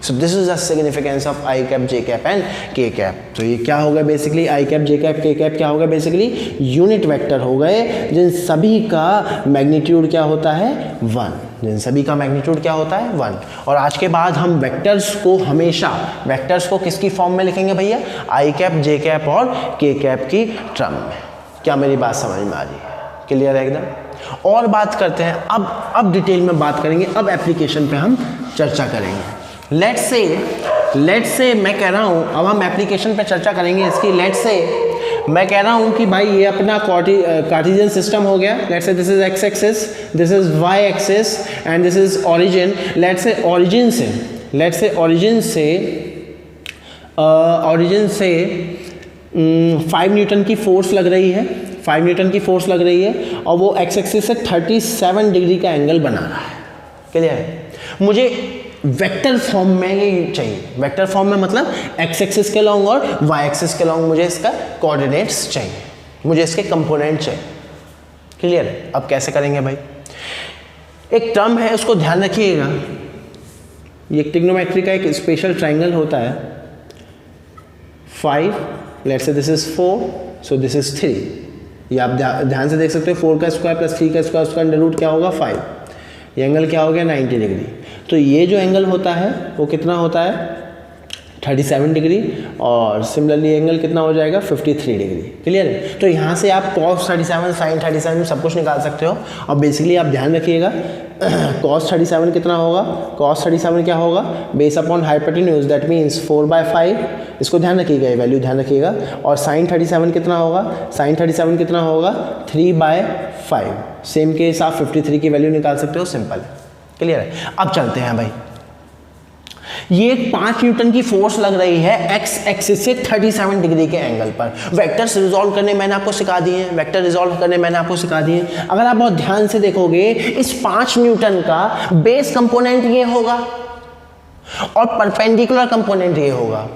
So this is the significance of I cap, J cap and k cap. तो ये क्या होगा basically? I cap, J cap, के कैप क्या होगा बेसिकली? यूनिट वेक्टर हो गए जिन सभी का मैग्नीट्यूड क्या होता है? 1। जिन सभी का मैग्नीट्यूड क्या होता है? 1। और आज के बाद हम वेक्टर्स को हमेशा वेक्टर्स को किसकी फॉर्म में लिखेंगे भैया? आई कैप, जे कैप और के कैप की टर्म में। क्या मेरी बात समझ में आ रही है? क्लियर है एकदम? और बात करते हैं अब डिटेल में बात करेंगे। अब एप्लीकेशन पे हम चर्चा करेंगे। लेट्स से मैं कह रहा हूँ, अब हम एप्लीकेशन पे चर्चा करेंगे इसकी। लेट्स से मैं कह रहा हूँ कि भाई ये अपना कार्टेशियन सिस्टम हो गया। Let's say this is x axis, this is y axis and this is origin. Let's say origin से 5 न्यूटन की फोर्स लग रही है, 5 न्यूटन की फोर्स लग रही है और वो एक्स एक्सिस से 37 डिग्री का एंगल बना रहा है। क्लियर है? मुझे वेक्टर फॉर्म में ये चाहिए। वेक्टर फॉर्म में मतलब एक्स एक्सिस के लॉन्ग और वाई एक्सिस के लॉन्ग मुझे इसका कोऑर्डिनेट्स चाहिए, मुझे इसके कंपोनेंट चाहिए। क्लियर है? अब कैसे करेंगे भाई? एक टर्म है, उसको ध्यान रखिएगा, ये ट्रिग्नोमेट्री का एक स्पेशल ट्राइंगल होता है 5, let's say this is 4, so this is 3, ये आप ध्यान से देख सकते हो 4 का स्क्वायर प्लस 3 का स्क्वायर, उसका अंडर रूट क्या होगा 5, ये एंगल क्या हो गया 90 डिग्री। तो ये जो एंगल होता है वो कितना होता है 37 डिग्री, और सिमिलरली एंगल कितना हो जाएगा 53 डिग्री। क्लियर है? तो यहाँ से आप cos 37 sin 37 सब कुछ निकाल सकते हो। और बेसिकली आप ध्यान रखिएगा cos 37 कितना होगा, cos 37 क्या होगा, base upon hypotenuse that means 4/5, इसको ध्यान रखिएगा, ये वैल्यू ध्यान रखिएगा। और sin 37 कितना होगा, sin 37 कितना होगा 3/5। सेम केस आप 53 की वैल्यू निकाल सकते हो, सिंपल है। क्लियर है? अब चलते हैं भाई, ये 5 न्यूटन की फोर्स लग रही है एक्स एक्सिस से 37 डिग्री के एंगल पर। वेक्टर्स रिजॉल्व करने मैंने आपको सिखा दिए हैं, वेक्टर रिजॉल्व करने मैंने आपको सिखा दिए हैं। अगर आप बहुत ध्यान से देखोगे, इस 5 न्यूटन का बेस कंपोनेंट ये होगा और परपेंडिकुलर कंपोनेंट ये होगा।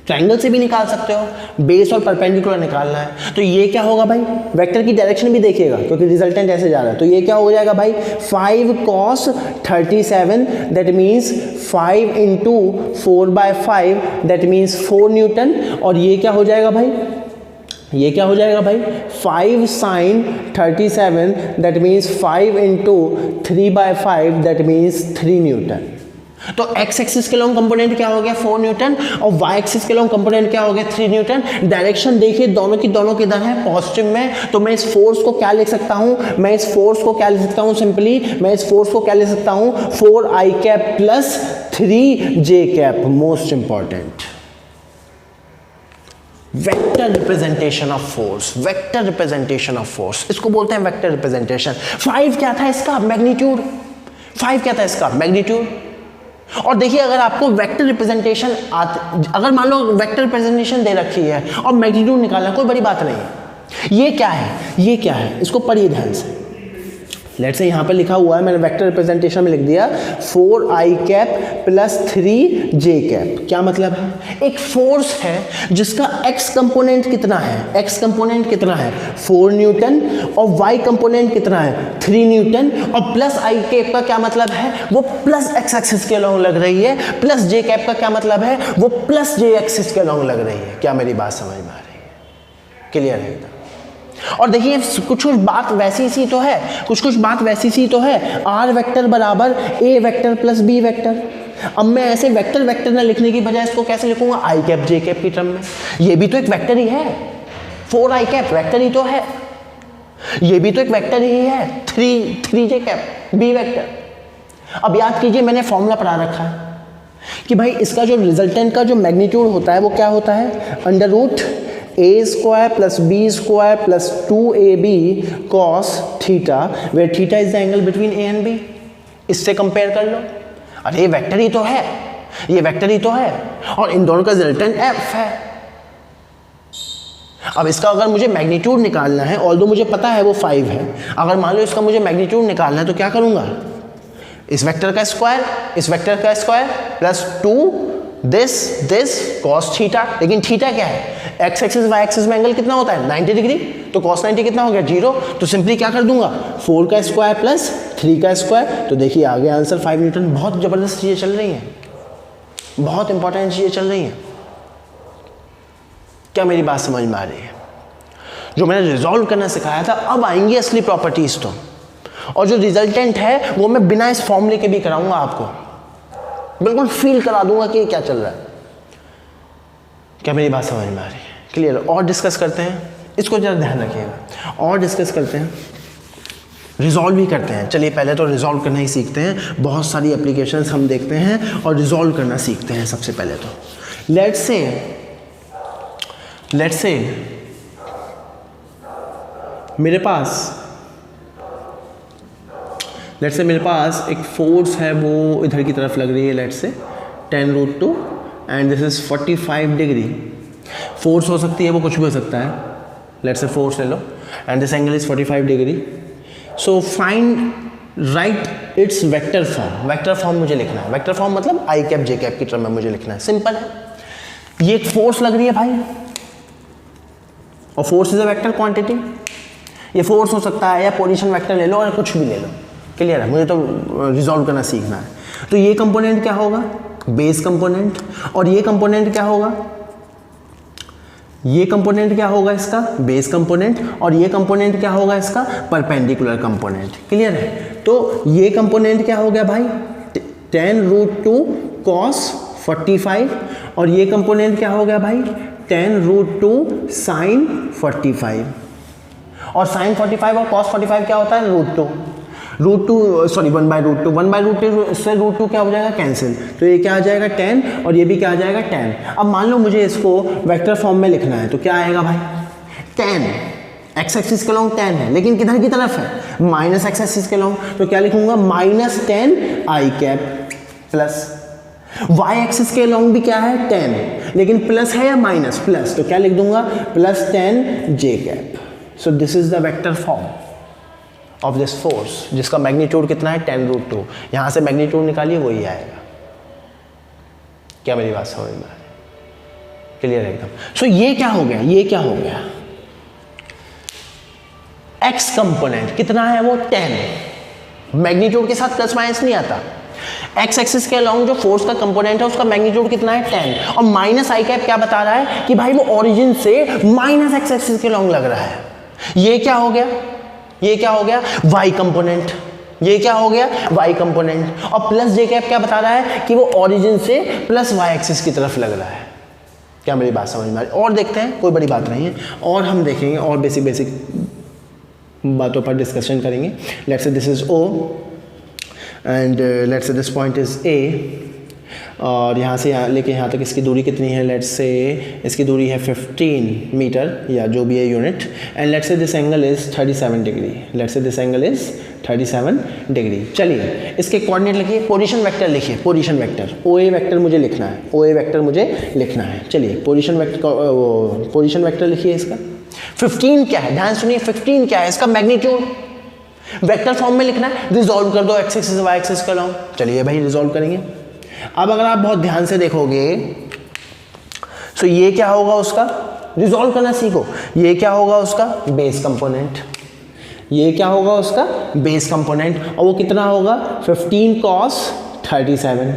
ट्रायंगल से भी निकाल सकते हो, बेस और परपेंडिकुलर निकालना है। तो ये क्या होगा भाई, वेक्टर की डायरेक्शन भी देखिएगा क्योंकि रिजल्टेंट ऐसे जा रहा है। तो ये क्या हो जाएगा भाई 5 cos 37, that means 5 into 4/5, that means 4 Newton. और ये क्या हो जाएगा भाई, ये क्या हो जाएगा भाई 5 sin 37, that means 5 into 3/5, that means 3 Newton. तो x एक्सिस के लॉन्ग कंपोनेंट क्या हो गया 4 न्यूटन और y एक्सिस के लॉन्ग कंपोनेंट क्या हो गया 3 न्यूटन। डायरेक्शन देखिए दोनों की दोनों किधर है, पॉजिटिव में। तो मैं इस फोर्स को क्या लिख सकता हूं, मैं इस फोर्स को क्या लिख सकता हूं, सिंपली मैं इस फोर्स को क्या लिख सकता हूं 4i cap plus 3j cap. Most important, vector representation of force, vector representation of force, इसको बोलते हैं वेक्टर रिप्रेजेंटेशन। 5 क्या था इसका मैग्नीट्यूड, 5 क्या था इसका मैग्नीट्यूड। और देखिए अगर आपको वेक्टर रिप्रेजेंटेशन अगर मान लो वेक्टर रिप्रेजेंटेशन दे रखी है और मैग्नीट्यूड निकालना, कोई बड़ी बात नहीं है। ये क्या है, ये क्या है, इसको पढ़िए ध्यान से। लेट्स से यहाँ पे लिखा हुआ है, मैंने वेक्टर रिप्रेजेंटेशन में लिख दिया 4i cap plus 3j cap. क्या मतलब है, एक फोर्स है जिसका x कंपोनेंट कितना है, x कंपोनेंट कितना है 4 न्यूटन और y कंपोनेंट कितना है 3 न्यूटन, और प्लस i कैप का क्या मतलब है, वो प्लस x एक्सिस के लॉन्ग लग रही है, प्लस j कैप का क्या मतलब है, वो प्लस j एक्सिस के लॉन्ग लग रही है। क्या मेरी बात समझ में आ रही है, क्लियर है एकदम। और देखिए कुछ बात वैसी सी तो है, कुछ बात वैसी सी तो है, आर वेक्टर बराबर ए वेक्टर प्लस बी वेक्टर। अब मैं ऐसे वेक्टर वेक्टर ना लिखने की बजाय इसको कैसे लिखूंगा आई कैप जे कैप की टर्म में। ये भी तो एक वेक्टर ही है, 4i कैप वेक्टर ही तो है, ये भी तो एक वेक्टर ही है, 3j कैप बी वेक्टर। अब याद कीजिए मैंने फॉर्मूला पढ़ा रखा है कि भाई इसका जो रिजल्टेंट का जो मैग्नीट्यूड होता है वो क्या होता है, under root a square plus b square plus 2ab cos theta, where theta is the angle between a and b। इससे कंपेयर कर लो, अरे ये वेक्टर ही तो है, ये वेक्टर ही तो है, और इन दोनों का रिजल्टेंट f है। अब इसका अगर मुझे मैग्नीट्यूड निकालना है, ऑल्दो मुझे पता है वो 5 है, अगर मान लो इसका मुझे मैग्नीट्यूड निकालना है तो क्या करूंगा, इस वेक्टर का स्क्वायर, इस वेक्टर का square plus 2 this cos theta. लेकिन थीटा क्या है, x एक्सिस y एक्सिस में एंगल कितना होता है 90 डिग्री, तो cos 90 कितना हो गया 0। तो सिंपली क्या कर दूंगा 4 का स्क्वायर प्लस 3 का स्क्वायर। तो देखिए आगे आंसर 5 न्यूटन। बहुत जबरदस्त चीजें चल रही हैं, बहुत इंपॉर्टेंट चीजें चल रही हैं। क्या मेरी बात समझ में आ रही है, जो मैंने रिजॉल्व करना सिखाया था। अब आएंगी असली प्रॉपर्टीज तो, और जो रिजल्टेंट है वो मैं बिना इस फॉर्मूले के भी कराऊंगा, आपको बिल्कुल फील करा दूंगा कि क्या चल रहा है। क्या मेरी बात समझ में आ रही है, क्लियर। और डिस्कस करते हैं, इसको जरा ध्यान रखिएगा, और डिस्कस करते हैं, रिजॉल्व भी करते हैं। चलिए पहले तो रिजॉल्व करना ही सीखते हैं, बहुत सारी एप्लीकेशंस हम देखते हैं और रिजॉल्व करना सीखते हैं। सबसे पहले तो लेट्स से मेरे पास एक फोर्स है, वो इधर की तरफ लग रही है, लेट्स से 10√2 and this is 45 degree. Force हो सकती है, वो कुछ भी हो सकता है, लेट्स से फोर्स ले लो, and this angle is 45 degree. So find write its vector form. Vector form मुझे लिखना है, वेक्टर फॉर्म मतलब आई कैप जे कैप की टर्म में मुझे लिखना है, सिंपल है। ये एक फोर्स लग रही है भाई, और force is a vector quantity. ये फोर्स हो सकता है या पोजीशन वेक्टर ले लो और कुछ भी ले लो, क्लियर है, मुझे तो रिजॉल्व करना सीखना है। तो ये कंपोनेंट क्या होगा, बेस कंपोनेंट, और ये कंपोनेंट क्या होगा, ये कंपोनेंट क्या होगा इसका, बेस कंपोनेंट, और ये कंपोनेंट क्या होगा इसका, परपेंडिकुलर कंपोनेंट। क्लियर है, तो ये कंपोनेंट क्या हो गया भाई, tan√2 cos 45, और ये कंपोनेंट क्या हो गया भाई, tan√2 sin 45, और sin 45 और cos 45 क्या होता है, √2 सॉरी 1/√2, 1/√2 से √2 क्या हो जाएगा, कैंसिल, तो ये क्या आ जाएगा tan, और ये भी क्या आ जाएगा tan। अब मान लो मुझे इसको वेक्टर फॉर्म में लिखना है, तो क्या आएगा भाई, tan एक्स एक्सिस के लॉन्ग tan है, लेकिन किधर की तरफ है, माइनस एक्स एक्सिस के लॉन्ग, तो क्या लिखूंगा, -tan i cap plus, y axis के लॉन्ग भी क्या है, tan, लेकिन प्लस है या माइनस, प्लस, तो क्या लिख दूंगा, +tan j cap. So this is the vector form of this force, जिसका मैग्नीट्यूड कितना है, tan√2, यहां से मैग्नीट्यूड निकालिए वही आएगा। क्या मेरी बात समझ में आ रही, क्लियर है एकदम। सो ये क्या हो गया, ये क्या हो गया, x कंपोनेंट कितना है वो 10, मैग्नीट्यूड के साथ प्लस माइनस नहीं आता, x एक्सिस के अलोंग जो फोर्स का कंपोनेंट है उसका मैग्नीट्यूड कितना है 10, और माइनस आई कैप क्या बता रहा है कि भाई वो ओरिजिन से माइनस x एक्सिस के अलोंग लग रहा है। ये क्या हो गया, ये क्या हो गया, y कंपोनेंट, ये क्या हो गया, y कंपोनेंट, और प्लस जे कैप क्या बता रहा है कि वो ओरिजिन से प्लस y एक्सिस की तरफ लग रहा है। क्या मेरी बात समझ में आ रही, और देखते हैं, कोई बड़ी बात नहीं है, और हम देखेंगे और बेसिक बातों पर डिस्कशन करेंगे। Let's say this is O and let's say this point is A, और यहाँ से यहाँ लेके यहाँ तक इसकी दूरी कितनी है, लेट्स से इसकी दूरी है 15 मीटर या जो भी है unit, and let's say this angle is 37 degree, let's say this angle is 37 degree. चलिए इसके कोऑर्डिनेट लिखिए, पोजीशन वेक्टर लिखिए, पोजीशन वेक्टर, OA वेक्टर मुझे लिखना है, OA वेक्टर मुझे लिखना है। चलिए पोजीशन वेक्टर लिखिए इसका। 15 क्या है, ध्यान सुनिए, 15 क्या है, इसका मैग्नीट्यूड वेक्टर फॉर्म में लिखना है, रिजॉल्व कर दो एक्स एक्सिस वाई एक्सिस का लॉन्ग। चलिए भाई रिजॉल्व करेंगे। अब अगर आप बहुत ध्यान से देखोगे तो ये क्या होगा, उसका रिजॉल्व करना सीखो, ये क्या होगा उसका बेस कंपोनेंट, ये क्या होगा उसका बेस कंपोनेंट, और वो कितना होगा 15 cos 37,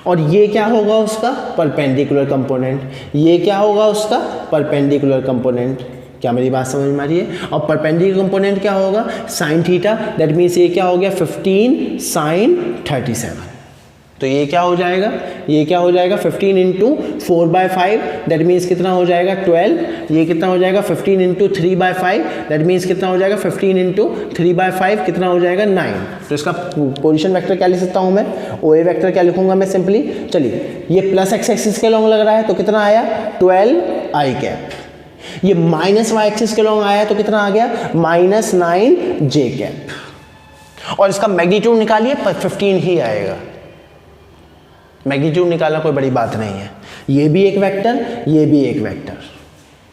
और ये क्या होगा उसका परपेंडिकुलर कंपोनेंट, ये क्या होगा उसका परपेंडिकुलर कंपोनेंट। क्या मेरी बात समझ में आ रही है, और परपेंडिकुलर कंपोनेंट क्या होगा sin थीटा, दैट मीन्स ये क्या हो गया 15 sin 37, तो ये क्या हो जाएगा, ये क्या हो जाएगा 15 इंटू 4/5, दैट मीन्स कितना हो जाएगा 12, ये कितना हो जाएगा 15 इंटू 3/5, दैट मीन्स कितना हो जाएगा 15 इंटू 3/5 कितना हो जाएगा 9। तो इसका पोजीशन वेक्टर क्या लिख सकता हूँ मैं, OA वेक्टर क्या लिखूंगा मैं सिंपली, चलिए ये प्लस एक्स एक्सिस के लॉन्ग लग रहा है तो कितना आया 12 आई कैप, ये माइनस वाई एक्सिस के लॉन्ग आया तो कितना आ गया -9 जे कैप, और इसका मैग्नीट्यूड निकालिए 15 ही आएगा। मैग्नीट्यूड निकालना कोई बड़ी बात नहीं है, ये भी एक वेक्टर, ये भी एक वेक्टर।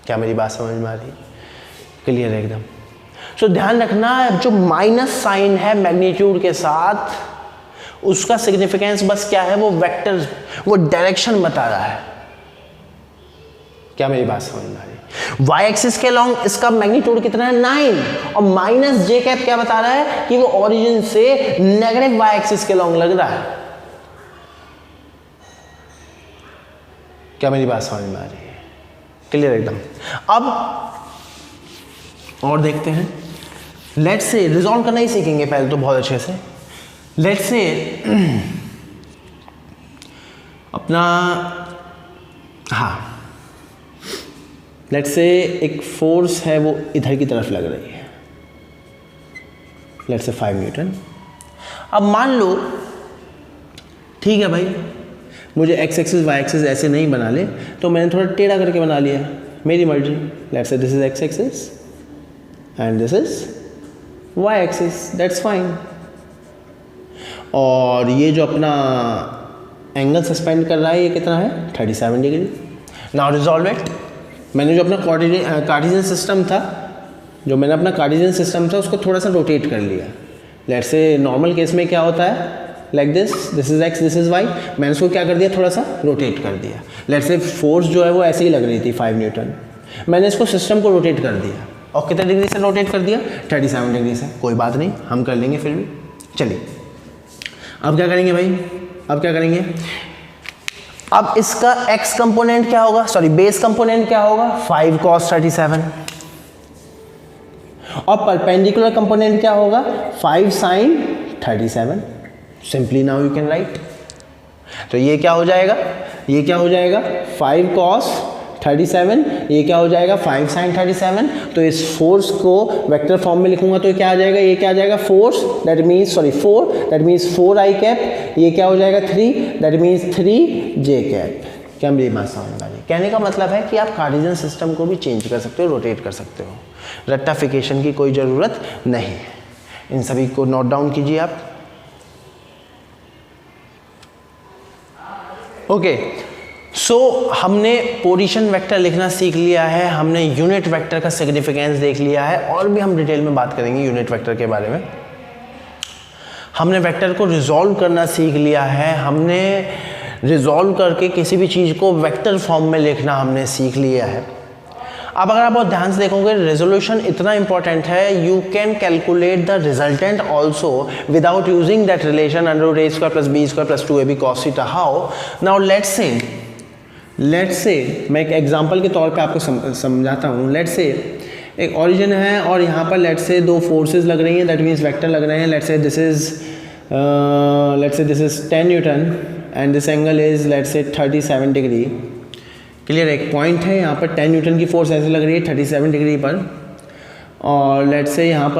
क्या मेरी बात समझ में आ रही, क्लियर है एकदम। सो ध्यान रखना जो माइनस साइन है मैग्नीट्यूड के साथ, उसका सिग्निफिकेंस बस क्या है, वो वेक्टर, वो डायरेक्शन बता रहा है। क्या मेरी बात समझ में आ रही, वाई एक्सिस के लॉन्ग इसका मैग्नीट्यूड कितना है 9, और माइनस जे कैप क्या बता रहा है कि वो ओरिजिन से नेगेटिव वाई एक्सिस के लॉन्ग लग रहा है। क्या मेरी बात समझ में आ रही है, क्लियर एकदम। अब और देखते हैं, लेट्स से रिजॉल्व करना ही सीखेंगे पहले तो बहुत अच्छे से। लेट्स से अपना हाँ, लेट्स से एक फोर्स है वो इधर की तरफ लग रही है, लेट्स से 5 न्यूटन। अब मान लो ठीक है भाई, मुझे एक्स एक्सिस वाई एक्सिस ऐसे नहीं बना ले, तो मैंने थोड़ा टेढ़ा करके बना लिया, मेरी मर्जी। Let's say this is x axis and this is y axis, that's fine. और ये जो अपना एंगल सस्पेंड कर रहा है ये कितना है 37 डिग्री। Now resolve it. मैंने जो अपना कार्टेशियन सिस्टम था, जो मैंने अपना कार्टेशियन सिस्टम था उसको थोड़ा सा रोटेट कर लिया। लेट्स से नॉर्मल केस में क्या होता है, like this is x, this is y, मैंने उसको क्या कर दिया थोड़ा सा रोटेट कर दिया। लेट्स से फोर्स जो है वो ऐसे ही लग रही थी 5 न्यूटन, मैंने इसको सिस्टम को रोटेट कर दिया, और कितने डिग्री से रोटेट कर दिया 37 डिग्री से। कोई बात नहीं, हम कर लेंगे फिर भी, चलिए अब क्या करेंगे भाई, अब क्या करेंगे, अब इसका x कंपोनेंट क्या होगा, सॉरी बेस कंपोनेंट क्या होगा 5 cos 37 और परपेंडिकुलर कंपोनेंट क्या होगा 5 sin 37। Simply now you can write. तो ये क्या हो जाएगा, ये क्या हो जाएगा 5 cos 37, ये क्या हो जाएगा 5 sin 37। तो इस फोर्स को वेक्टर फॉर्म में लिखूंगा तो क्या आ जाएगा, ये क्या आ जाएगा force, that means sorry 4, that means 4 i cap, ये क्या हो जाएगा 3, दैट मीन्स 3 j कैप। क्या मेरी बात समझ में आ रही है? कहने का मतलब है कि आप कार्टेशियन सिस्टम को भी चेंज कर सकते हो, रोटेट कर सकते हो, रेक्टिफिकेशन की कोई ज़रूरत नहीं। इन सभी को नोट डाउन कीजिए आप। ओके सो हमने पोजीशन वेक्टर लिखना सीख लिया है, हमने यूनिट वेक्टर का सिग्निफिकेंस देख लिया है, और भी हम डिटेल में बात करेंगे यूनिट वेक्टर के बारे में। हमने वेक्टर को रिजॉल्व करना सीख लिया है, हमने रिजॉल्व करके किसी भी चीज़ को वेक्टर फॉर्म में लिखना हमने सीख लिया है। अब अगर आप बहुत ध्यान से देखोगे रेजोल्यूशन इतना इंपॉर्टेंट है, you can calculate the resultant also without using that relation under a square plus b square plus 2ab cos theta. How, now let's say मैं एक एग्जांपल के तौर पे आपको समझाता हूँ। लेट्स से एक ओरिजिन है और यहाँ पर लेट्स से दो फोर्सेस लग रही हैं, दैट मीन्स वेक्टर लग रहे हैं। Let's say this is 10 Newton and this angle is let's से 37 डिग्री। क्लियर, एक पॉइंट है यहाँ पर 10 न्यूटन की फोर्स ऐसे लग रही है 37 डिग्री पर, और लेट्स से यहाँ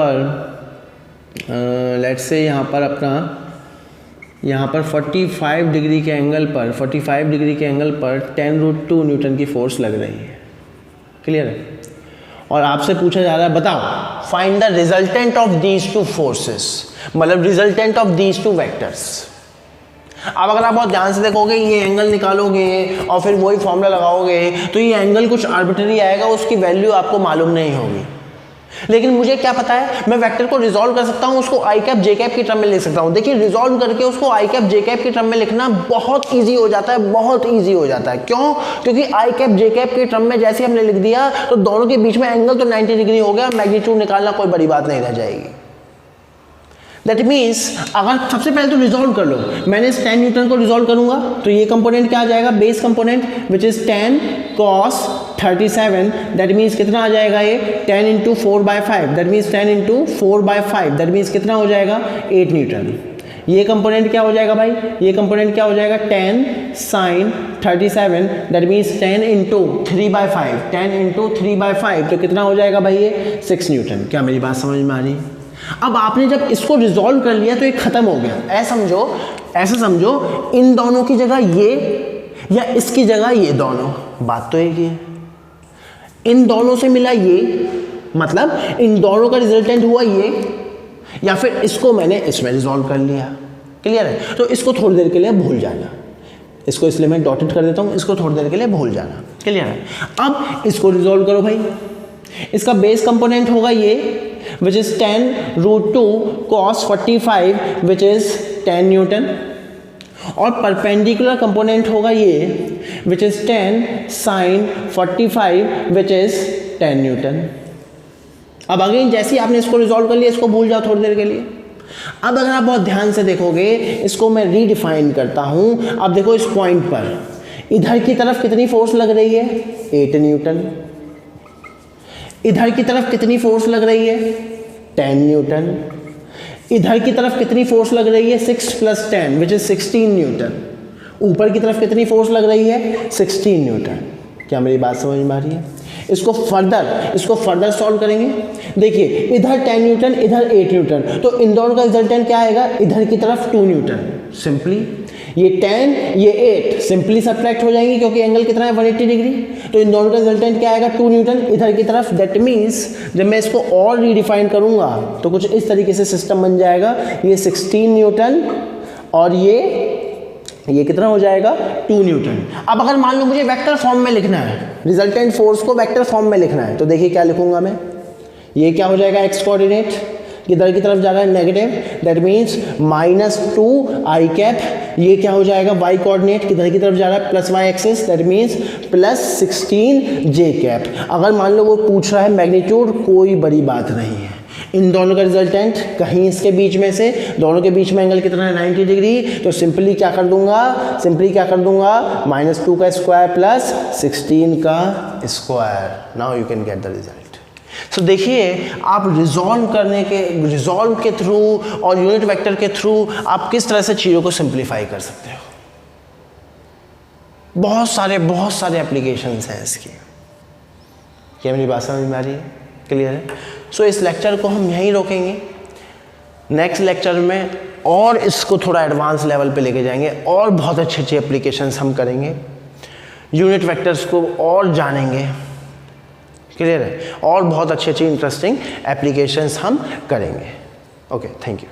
पर अपना यहाँ पर 45 डिग्री के एंगल पर 10√2 न्यूटन की फोर्स लग रही है। क्लियर है, और आपसे पूछा जा रहा है बताओ find the resultant of these two forces, मतलब resultant of these two vectors. अब अगर आप बहुत ध्यान से देखोगे ये एंगल निकालोगे और फिर वही फॉर्मूला लगाओगे तो ये एंगल कुछ आर्बिट्ररी आएगा, उसकी वैल्यू आपको मालूम नहीं होगी। लेकिन मुझे क्या पता है, मैं वेक्टर को रिजॉल्व कर सकता हूं, उसको आई कैप जे कैप की टर्म में लिख सकता हूं। देखिए रिजॉल्व करके उसको आई कैप जे कैप की टर्म में लिखना बहुत इजी हो जाता है, बहुत इजी हो जाता है। क्यों? क्योंकि आई कैप जे कैप की टर्म में जैसे हमने लिख दिया तो दोनों के बीच में एंगल तो 90 डिग्री हो गया, मैग्नीट्यूड निकालना कोई बड़ी बात नहीं रह जाएगी। दैट मीन्स अगर सबसे पहले तो रिजॉल्व कर लो, मैंने इस 10 न्यूटन को रिजॉल्व करूंगा तो ये कंपोनेंट क्या आ जाएगा, base component which is 10 cos 37, that means कितना आ जाएगा ये 10 into 4/5, that means 10 into 4/5, that means कितना हो जाएगा 8 न्यूटन। ये कंपोनेंट क्या हो जाएगा भाई, ये कंपोनेंट क्या हो जाएगा 10 sin 37, that means 10 into 3/5, 10 into 3/5 तो कितना हो जाएगा भाई ये 6 न्यूटन। क्या मेरी बात समझ में आ रही है? अब आपने जब इसको रिजॉल्व कर लिया तो ये खत्म हो गया। ऐसा समझो इन दोनों की जगह ये या इसकी जगह ये दोनों, बात तो एक ही है। इन दोनों से मिला ये, मतलब इन दोनों का रिजल्टेंट हुआ ये, या फिर इसको मैंने इसमें रिजॉल्व कर लिया। क्लियर है? तो इसको थोड़ी देर के लिए भूल जाना, इसको इसलिए मैं डॉटेड कर देता हूं, इसको थोड़ी देर के लिए भूल जाना। क्लियर है? अब इसको रिजॉल्व करो भाई। इसका बेस कंपोनेंट होगा ये which is 10√2 cos 45 which is 10 Newton, और परपेंडिकुलर कंपोनेंट होगा ये which is 10 sin 45 which is 10 Newton. अब अगेन जैसे ही आपने इसको रिजॉल्व कर लिया इसको भूल जाओ थोड़ी देर के लिए। अब अगर आप बहुत ध्यान से देखोगे इसको मैं रीडिफाइन करता हूं। अब देखो इस पॉइंट पर इधर की तरफ कितनी फोर्स लग रही है 8 न्यूटन, इधर की तरफ कितनी फोर्स लग रही है 10 न्यूटन, इधर की तरफ कितनी फोर्स लग रही है 6 + 10 विच इज 16 न्यूटन, ऊपर की तरफ कितनी फोर्स लग रही है 16 न्यूटन। क्या मेरी बात समझ में आ रही है? इसको फर्दर सॉल्व करेंगे। देखिए इधर 10 न्यूटन इधर 8 न्यूटन, तो इन दोनों का रिजल्टेंट क्या आएगा, इधर की तरफ 2 न्यूटन। सिंपली ये 10 ये 8 सिंपली सब्ट्रैक्ट हो जाएंगे क्योंकि एंगल कितना है 180 डिग्री, तो इन दोनों का रिजल्टेंट क्या आएगा 2 न्यूटन इधर की तरफ। दैट मीन्स जब मैं इसको और रीडिफाइन करूंगा तो कुछ इस तरीके से सिस्टम बन जाएगा, ये 16 न्यूटन और ये कितना हो जाएगा 2 न्यूटन। अब अगर मान लो मुझे वेक्टर फॉर्म में लिखना है, रिजल्टेंट फोर्स को वेक्टर फॉर्म में लिखना है, तो देखिए क्या लिखूंगा मैं, ये क्या हो जाएगा एक्स कोऑर्डिनेट, इधर की तरफ जा रहा है negative, that means -2 I cap, ये क्या हो जाएगा वाई कोऑर्डिनेट, किधर की तरफ जा रहा है plus y axis, that means +16 j cap. अगर मान लो वो पूछ रहा है मैग्नीट्यूड, कोई बड़ी बात नहीं है, इन दोनों का रिजल्टेंट कहीं इसके बीच में से, दोनों के बीच में एंगल कितना है 90 डिग्री, तो सिंपली क्या कर दूंगा, -2 का स्क्वायर प्लस 16 का square. Now you can get the result. So देखिए आप रिजॉल्व के थ्रू और यूनिट वेक्टर के थ्रू आप किस तरह से चीज़ों को सिंप्लीफाई कर सकते हो। बहुत सारे एप्लीकेशंस हैं इसकी। क्या मेरी बात समझ में आ रही है? क्लियर है? सो इस लेक्चर को हम यहीं रोकेंगे। नेक्स्ट लेक्चर में और इसको थोड़ा एडवांस लेवल पे लेके जाएंगे और बहुत अच्छे एप्लीकेशंस हम करेंगे, यूनिट वेक्टर्स को और जानेंगे। क्लियर है? और बहुत अच्छी इंटरेस्टिंग एप्लीकेशंस हम करेंगे। Okay, thank you.